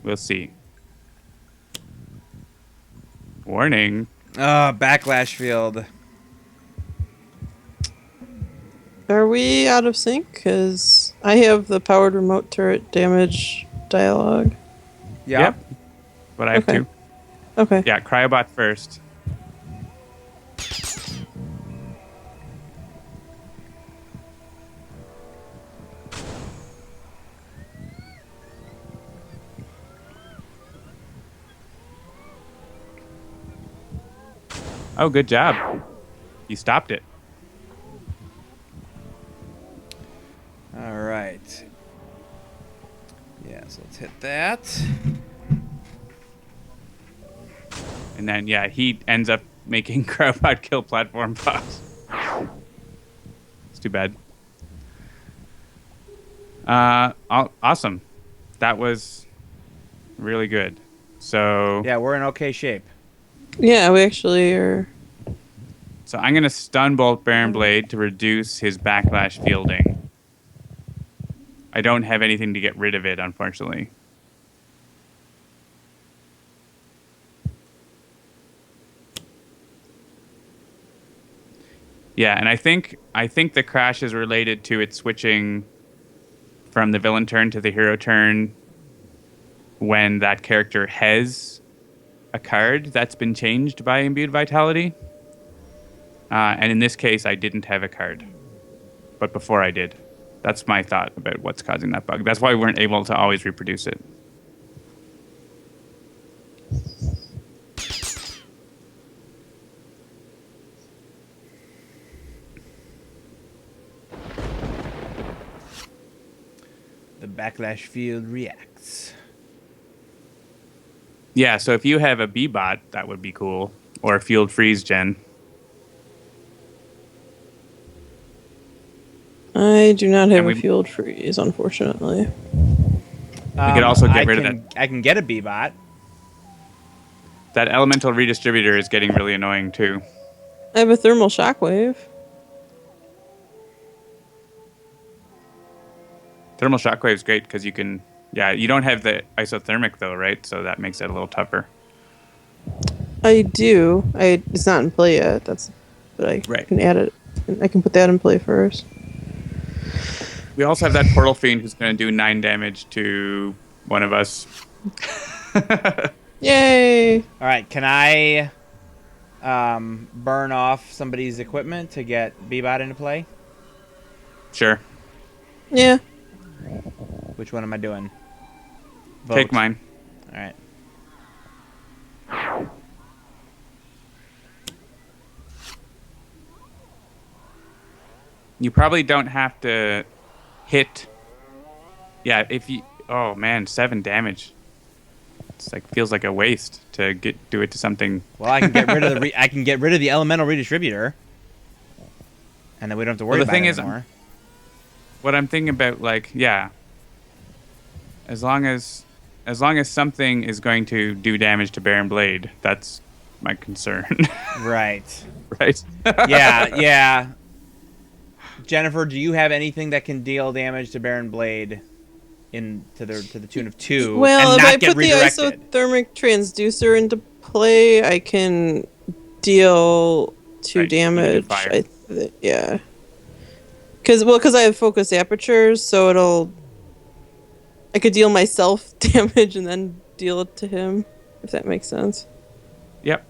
We'll see. Warning. Backlash field. Are we out of sync? Because I have the powered remote turret damage dialogue. Yeah. Yep. But I have Okay. two. Okay. Yeah, Cryobot first. Oh, good job. You stopped it. All right. Yeah, so let's hit that. And then, yeah, he ends up making Cryobot kill platform boss. It's too bad. Awesome. That was really good. So, Yeah, we're in okay shape. Yeah, we actually are. so I'm going to stun bolt Baron Blade to reduce his backlash fielding. I don't have anything to get rid of it, unfortunately. Yeah, and I think the crash is related to it switching from the villain turn to the hero turn when that character has a card that's been changed by imbued vitality. And in this case, I didn't have a card, but before I did. That's my thought about what's causing that bug. That's why we weren't able to always reproduce it. The backlash field reacts. Yeah, so if you have a B-bot, that would be cool. Or a field freeze gen. I do not have And a we- field freeze, unfortunately. We could also get I rid of can, I can get a B-bot. That elemental redistributor is getting really annoying too. I have a thermal shockwave. Thermal shockwave is great because you can... Yeah, you don't have the isothermic though, right? So that makes it a little tougher. I do. It's not in play yet. But I Right. can add it. I can put that in play first. We also have that Portal Fiend who's going to do 9 damage to one of us. Yay! All right, can I burn off somebody's equipment to get B-bot into play? Sure. Yeah. Which one am I doing? Vote. Take mine. All right. You probably don't have to hit... Yeah, if you... Oh, man, 7 damage. It's like feels like a waste to do it to something. Well, I can get rid of the I can get rid of the elemental redistributor, and then we don't have to worry Well, the about thing it is, anymore. What I'm thinking about, like, yeah, as long as something is going to do damage to Baron Blade, that's my concern. Right. Right? Yeah, yeah. Jennifer, do you have anything that can deal damage to Baron Blade to the tune of 2 Well, and if not I get put the redirected? isothermic transducer into play, I can deal 2 Right, you can do damage. fire. Yeah. Because I have focused apertures, so I could deal myself damage and then deal it to him, if that makes sense. Yep.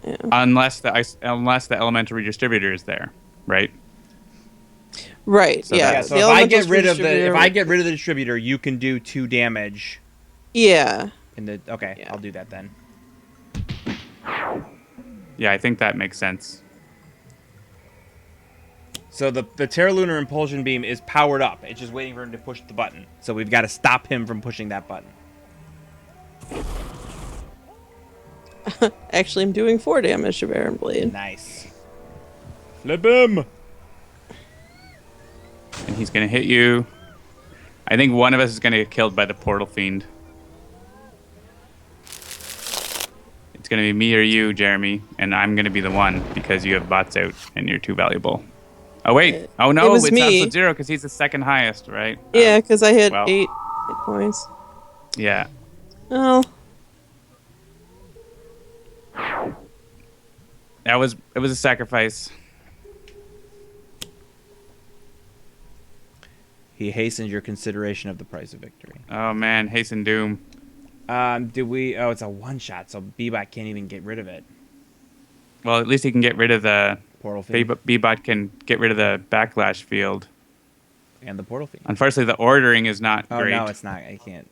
Yeah. Unless the elemental redistributor is there, right? Right. So yeah. Yeah, so the if I elemental get rid of distributor- the distributor, you can do 2 damage Yeah. in the okay, Yeah. I'll do that then. Yeah, I think that makes sense. So the Terralunar Impulsion Beam is powered up. It's just waiting for him to push the button. So we've got to stop him from pushing that button. Actually, I'm doing 4 damage to Baron Blade. Nice. Flip him! And he's going to hit you. I think one of us is going to get killed by the Portal Fiend. It's going to be me or you, Jeremy, and I'm going to be the one because you have bots out and you're too valuable. Oh, wait. Oh, no, it was it's me. Absolute Zero because he's the second highest, right? Yeah, because I had well. 8 hit points. Yeah. Oh. It was a sacrifice. He hastens your consideration of the price of victory. Oh man, Hasten Doom. Do we? Oh, it's a one-shot, so Bebot can't even get rid of it. Well, at least he can get rid of the Portal Fiend. Bebot can get rid of the backlash field. And the Portal Fiend. Unfortunately, the ordering is not Oh, great. no, it's not. I can't.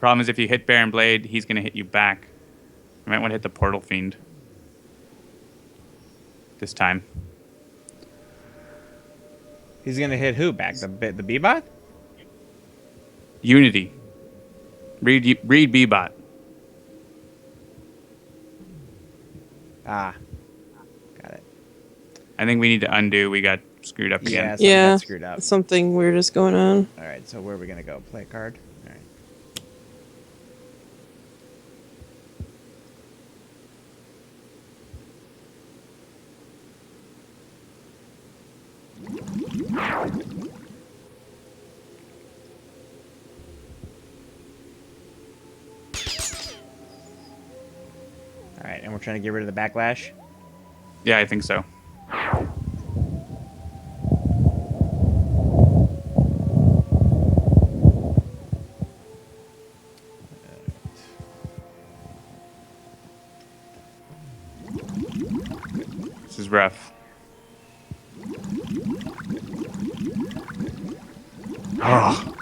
Problem is, if you hit Baron Blade, he's going to hit you back. You might want to hit the Portal Fiend this time. He's going to hit who back? The Bebot? Unity. Read Bebot. Ah. Got it. I think we need to undo. We got screwed up Yeah, again. something Yeah, got screwed up. something weird is going on. All right, so where are we going to go? Play a card? All right. All right, and we're trying to get rid of the backlash. Yeah, I think so. This is rough. Oh,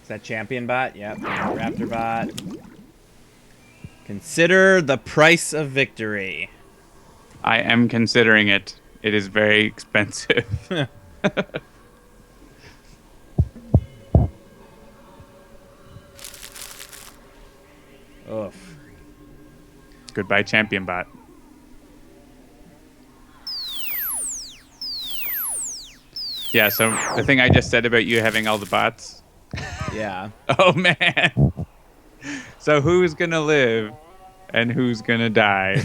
Is that champion bot? Yep. Raptor bot. Consider the price of victory. I am considering it. It is very expensive. Oof. Goodbye, champion bot. Yeah, so the thing I just said about you having all the bots. Yeah. Oh, man. So who's going to live and who's going to die?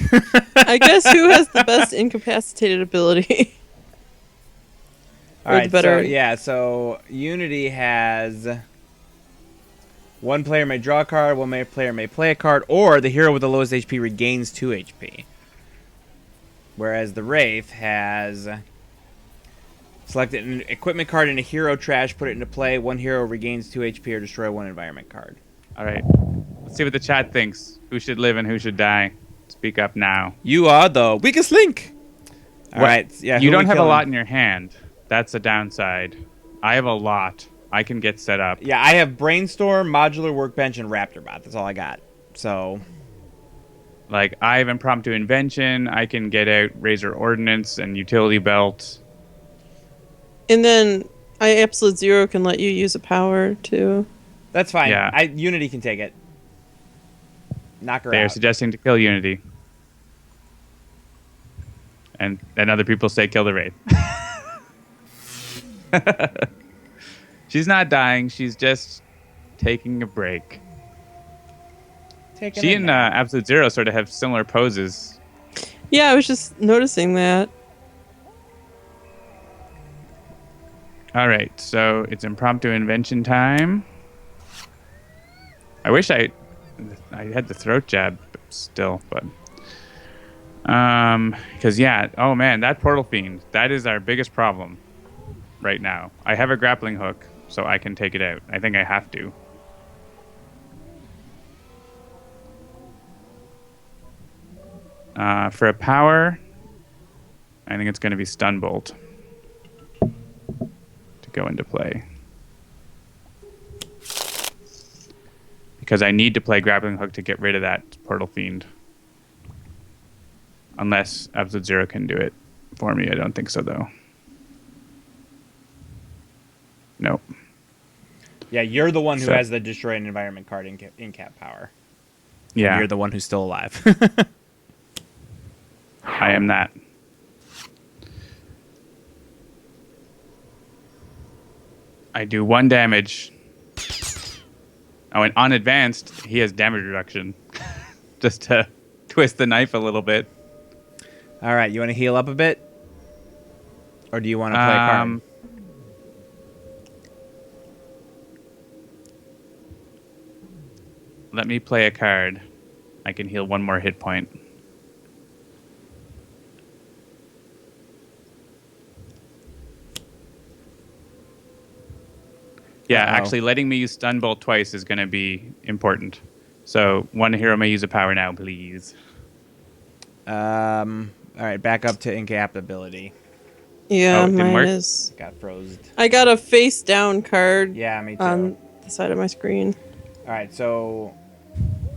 I guess who has the best incapacitated ability? All Or right. the better- So Unity has one player may draw a card, player may play a card, or the hero with the lowest HP regains 2 HP. Whereas the Wraith has select an equipment card in a hero trash, put it into play. One hero regains 2 HP or destroy one environment card. All right. Let's see what the chat thinks. Who should live and who should die? Speak up now. You are the weakest link. All What- right. Yeah. You who don't we have a killing? lot in your hand. That's a downside. I have a lot. I can get set up. Yeah, I have Brainstorm, Modular Workbench, and Raptorbot. That's all I got. So, Like, I have Impromptu Invention. I can get out Razor Ordnance and Utility Belt. And then I Absolute Zero can let you use a power too. that's fine. Yeah. Unity can take it. Knock her They are out. suggesting to kill Unity. And other people say kill the Wraith. She's not dying. She's just taking a break. Take She and Absolute Zero sort of have similar poses. Yeah, I was just noticing that. All right, so it's Impromptu Invention time. I wish I had the throat jab still, but because yeah, oh man, that Portal Fiend, that is our biggest problem right now. I have a grappling hook, so I can take it out. I think I have to. For a power, I think it's going to be Stun Bolt to go into play. Because I need to play Grappling Hook to get rid of that Portal Fiend. Unless Absolute Zero can do it for me. I don't think so, though. Nope. Yeah, you're the one who So- has the Destroy an Environment card in cap power. Yeah, You're the one who's still alive. I am that. I do 1 damage. Oh, and on advanced, he has damage reduction. Just to twist the knife a little bit. All right, you want to heal up a bit? Or do you want to play a card? Let me play a card. I can heal 1 more hit point. Yeah, Uh-oh. actually, letting me use stun bolt twice is going to be important. So one hero may use a power now, please. All right, back up to incapability. Yeah, Oh, it didn't mine work? is. Got frozen. I got a face down card Yeah, me too. on the side of my screen. All right, so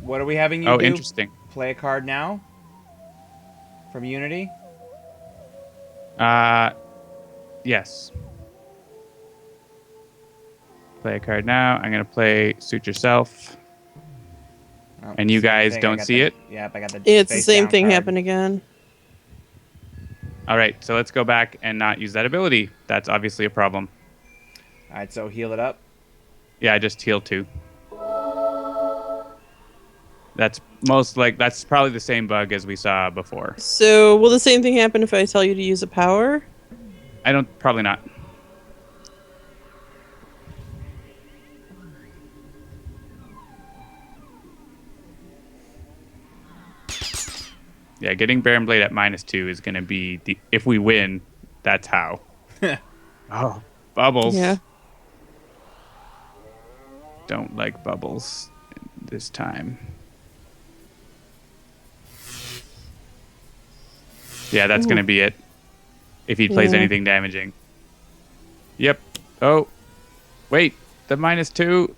what are we having you Oh, do? interesting. Play a card now from Unity. Yes. Play a card now. I'm going to play Suit Yourself. Oh, And you same guys thing. don't see it? Yep, I got the. It's the face same down thing card. happen again. All right, so let's go back and not use that ability. That's obviously a problem. All right, so heal it up. Yeah, I just healed 2. That's probably the same bug as we saw before. So, will the same thing happen if I tell you to use a power? Probably not. Yeah, getting Baron Blade at -2 is going to be if we win, that's how. Oh, bubbles. Yeah. Don't like bubbles this time. Yeah, that's going to be it. If he plays Yeah. anything damaging. Yep. Oh, wait. The -2.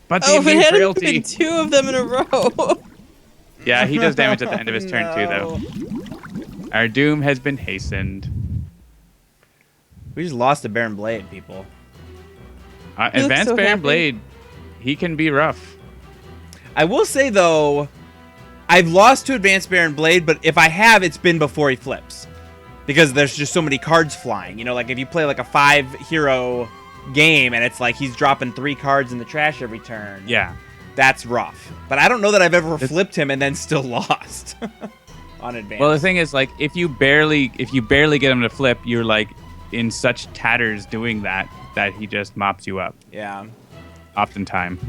But the Oh, if it immune hadn't frailty. been 2 of them in a row. Yeah, he does damage at the end of his turn No. too, though. Our doom has been hastened. We just lost to Baron Blade, people. He looks Advanced so Baron happy. Blade, he can be rough. I will say though, I've lost to Advanced Baron Blade, but if I have, it's been before he flips, because there's just so many cards flying. You know, like if you play like a 5-hero game and it's like he's dropping 3 cards in the trash every turn. Yeah. That's rough. But I don't know that I've ever flipped him and then still lost on advance. Well, the thing is, like, if you barely get him to flip, you're like in such tatters doing that he just mops you up. yeah. Oftentimes.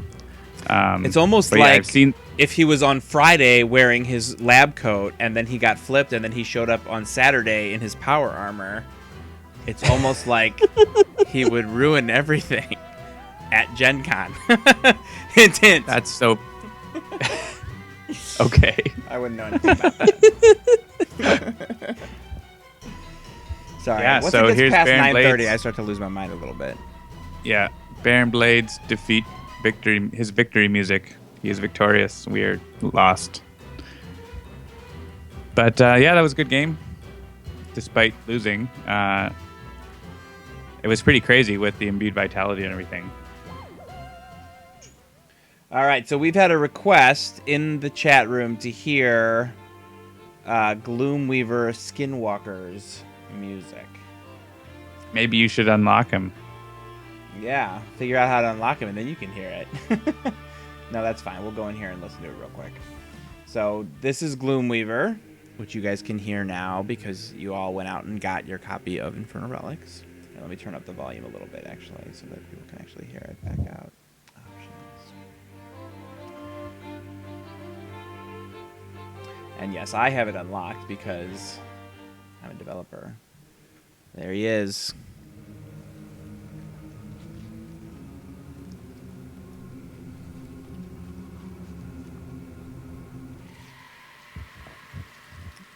It's almost but yeah, like I've seen. if he was on Friday wearing his lab coat and then he got flipped and then he showed up on Saturday in his power armor. It's almost like he would ruin everything at Gen Con. Hint, hint. That's so. Okay. I wouldn't know anything about that. Sorry. Yeah, Once so it gets here's past Baron 9:30, Blades. I start to lose my mind a little bit. Yeah, Baron Blade's victory, his victory music. He is victorious. We are lost. But yeah, that was a good game, despite losing. It was pretty crazy with the imbued vitality and everything. All right, so we've had a request in the chat room to hear Gloomweaver Skinwalker's music. Maybe you should unlock him. Yeah, figure out how to unlock him, and then you can hear it. No, that's fine. We'll go in here and listen to it real quick. So this is Gloomweaver, which you guys can hear now because you all went out and got your copy of Infernal Relics. And let me turn up the volume a little bit, actually, so that people can actually hear it. Back out. Options. And yes, I have it unlocked because I'm a developer. There he is.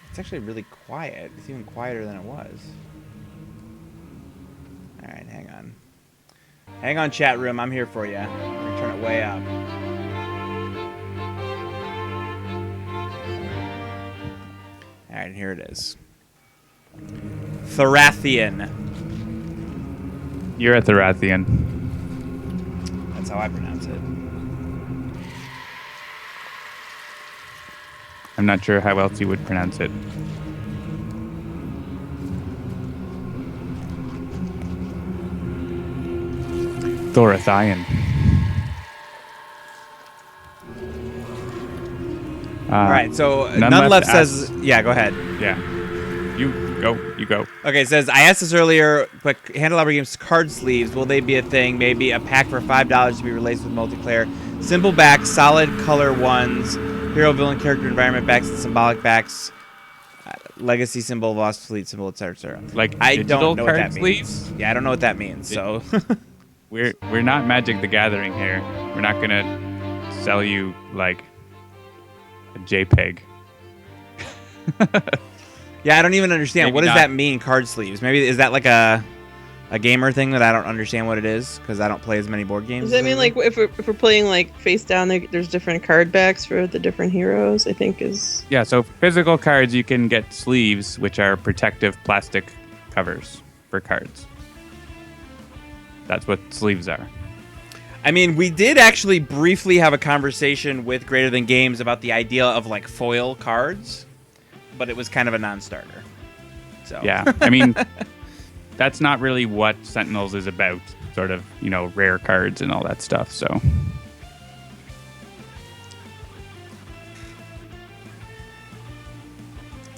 It's actually really quiet. It's even quieter than it was. Alright, hang on. Hang on, chat room. I'm here for you. I'm going to turn it way up. Alright, here it is. Therathian. You're a Therathian. That's how I pronounce it. I'm not sure how else you would pronounce it. Thorathian. Alright, so None None Left Left says... asks- Yeah, go ahead. Yeah. You go. Okay, it says, I asked this earlier, but Handelabra Games card sleeves, will they be a thing? Maybe a pack for $5 to be released with multiplayer. Simple backs, solid color ones, hero, villain, character, environment backs, and symbolic backs, legacy symbol, lost fleet symbol, etc., etc. Like I digital don't know what card that means. sleeves? Yeah, I don't know what that means, so... we're not Magic the Gathering here. We're not gonna sell you like a JPEG. Yeah, I don't even understand. Maybe What does not. that mean, card sleeves? Maybe is that like a gamer thing that I don't understand what it is because I don't play as many board games. Does that mean like if we're playing like face down, there's different card backs for the different heroes? I think is. Yeah, so for physical cards, you can get sleeves, which are protective plastic covers for cards. That's what sleeves are. I mean, we did actually briefly have a conversation with Greater Than Games about the idea of like foil cards, but it was kind of a non-starter. So Yeah, I mean, that's not really what Sentinels is about. Sort of, rare cards and all that stuff. So.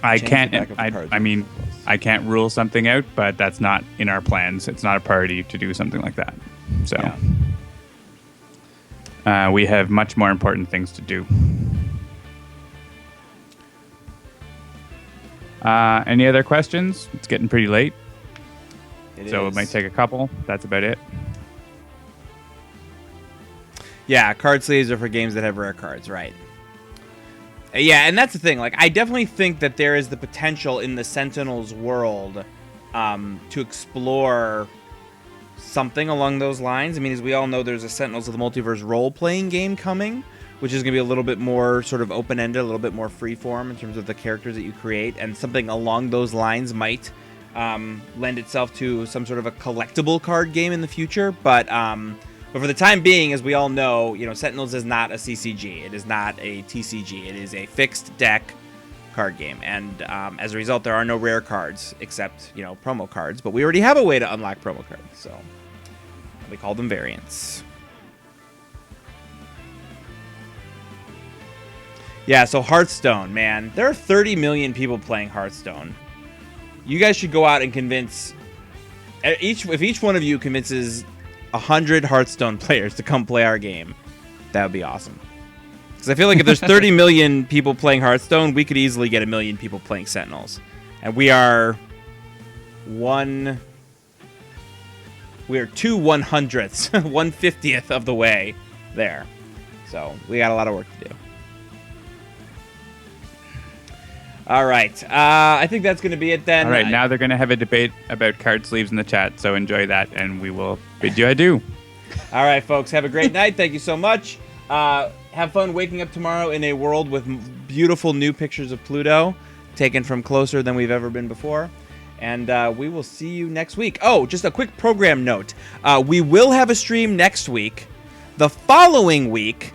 I Change the can't. back of the cards. I mean, I can't rule something out, but that's not in our plans. It's not a priority to do something like that. So we have much more important things to do. Any other questions? It's getting pretty late, it might take a couple. That's about it. Yeah, card sleeves are for games that have rare cards, right? Yeah, and that's the thing. Like, I definitely think that there is the potential in the Sentinels world to explore something along those lines. I mean, as we all know, there's a Sentinels of the Multiverse role-playing game coming, which is going to be a little bit more sort of open-ended, a little bit more free-form in terms of the characters that you create, and something along those lines might lend itself to some sort of a collectible card game in the future. But for the time being, as we all know, Sentinels is not a CCG. It is not a TCG. It is a fixed deck card game. And as a result, there are no rare cards except, promo cards. But we already have a way to unlock promo cards. So we call them variants. Yeah, so Hearthstone, man. There are 30 million people playing Hearthstone. You guys should go out and convince... If each one of you convinces 100 Hearthstone players to come play our game, that would be awesome. Because I feel like if there's 30 million people playing Hearthstone, we could easily get 1 million people playing Sentinels. And we are 2 100ths, 1/50th of the way there. So we got a lot of work to do. All right. I think that's going to be it then. All right, now they're going to have a debate about card sleeves in the chat, so enjoy that, and we will bid you adieu. All right, folks. Have a great night. Thank you so much. Have fun waking up tomorrow in a world with beautiful new pictures of Pluto, taken from closer than we've ever been before. And we will see you next week. Oh, just a quick program note. We will have a stream next week. The following week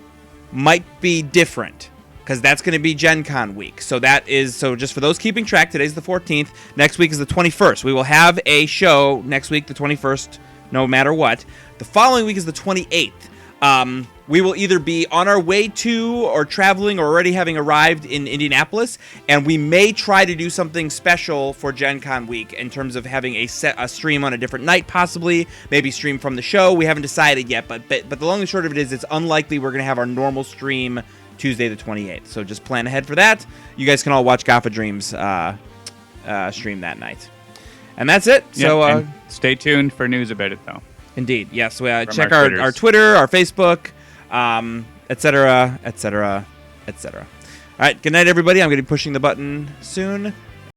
might be different, because that's going to be Gen Con week. So just for those keeping track, today's the 14th. Next week is the 21st. We will have a show next week, the 21st, no matter what. The following week is the 28th. We will either be on our way to or traveling or already having arrived in Indianapolis, and we may try to do something special for Gen Con week in terms of having a stream on a different night, possibly, maybe stream from the show. We haven't decided yet, but the long and short of it is it's unlikely we're going to have our normal stream Tuesday the 28th. So just plan ahead for that. You guys can all watch Gaffa Dreams stream that night. And that's it. So stay tuned for news about it, though. Indeed. Yes. So, check our our Twitter, our Facebook, etc., etc., etc. All right. Good night, everybody. I'm going to be pushing the button soon.